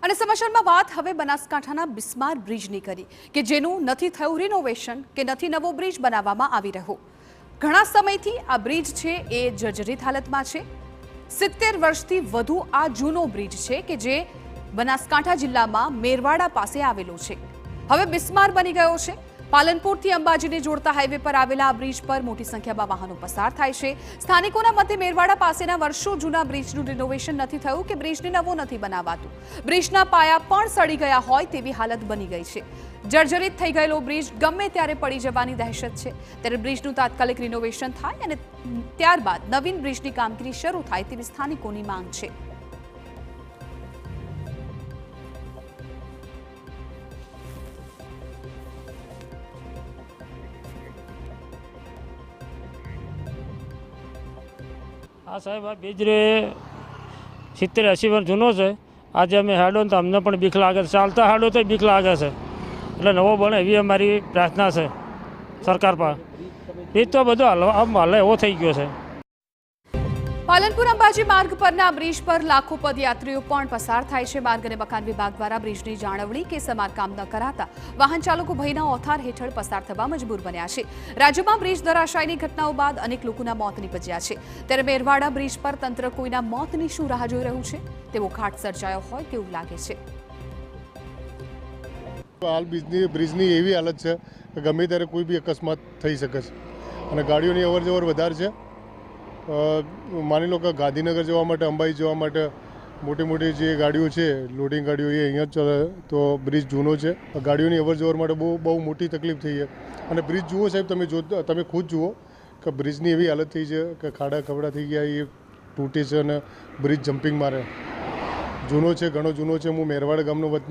અને સમાચારમાં વાત હવે બનાસકાંઠાના બિસ્માર બ્રિજની કરી કે જેનું નથી થયું રિનોવેશન કે નથી નવો બ્રિજ બનાવવામાં આવી રહ્યો। ઘણા સમયથી આ બ્રિજ છે એ જર્જરિત હાલતમાં છે। 70 વર્ષથી વધુ આ જૂનો બ્રિજ છે કે જે બનાસકાંઠા જિલ્લામાં મેરવાડા પાસે આવેલો છે। હવે બિસ્માર બની ગયો છે। પાલનપુરથી અંબાજીને જોડતા હાઈવે પર આવેલા આ બ્રિજ પર મોટી સંખ્યામાં વાહનો પસાર થાય છે। સ્થાનિકોના મતે મેરવાડા પાસેના વર્ષો જૂના બ્રિજનું રિનોવેશન નથી થયું કે બ્રિજને નવો નથી બનાવાતું। બ્રિજના પાયા પણ સડી ગયા હોય તેવી હાલત બની ગઈ છે। જર્જરિત થઈ ગયેલો બ્રિજ ગમે ત્યારે પડી જવાની દહેશત છે। ત્યારે બ્રિજનું તાત્કાલિક રિનોવેશન થાય અને ત્યારબાદ નવીન બ્રિજની કામગીરી શરૂ થાય તેવી સ્થાનિકોની માંગ છે। हाँ साहेब, आ बीज रे 70-80 वर्ष जूनो है। आज अमे हाडो तो अमने पण बीक लागे, चालता हाडो तो बीक लागे है। એટલે નવો બને એવી અમારી પ્રાર્થના છે સરકાર પર। બીજ તો બધો હાલે એવો થઈ ગયો છે। પાલનપુર અંબાજી માર્ગ પરના બ્રિજ પર લાખો પદયાત્રીઓ પણ પસાર થાય છે। માર્ગ અને મકાન વિભાગ દ્વારા બ્રિજની જાળવણી કે સમારકામ ન કરાતા વાહન ચાલકો ભયના ઓથાર હેઠળ પસાર થવા મજબૂર બન્યા છે। રાજ્યમાં બ્રિજ ધરાશાયની ઘટનાઓ બાદ અનેક લોકોના મોત નીપજ્યા છે। ત્યારે મેરવાડા બ્રિજ પર તંત્ર કોઈના મોતની શું રાહ જોઈ રહ્યું છે તેવો ઘાટ સર્જાયો હોય તેવું લાગે છે। હાલ બ્રિજની એવી હાલત છે કે ગમે ત્યારે કોઈ બી અકસ્માત થઈ શકે છે અને ગાડીઓની અવરજવર વધારે છે। માની લો કે ગાંધીનગર જવા માટે, અંબાજી જવા માટે મોટી મોટી જે ગાડીઓ છે, લોડિંગ ગાડીઓ એ અહીંયા જ ચલે તો બ્રિજ જૂનો છે। ગાડીઓની અવરજવર માટે બહુ મોટી તકલીફ થઈ છે અને બ્રિજ જુઓ સાહેબ, તમે ખુદ જુઓ કે બ્રિજની એવી હાલત થઈ છે કે ખાડા ખબડા થઈ ગયા, એ તૂટે છે અને બ્રિજ જમ્પિંગ મારે। જૂનો છે, ઘણો જૂનો છે। હું મેરવાડા ગામનો વતની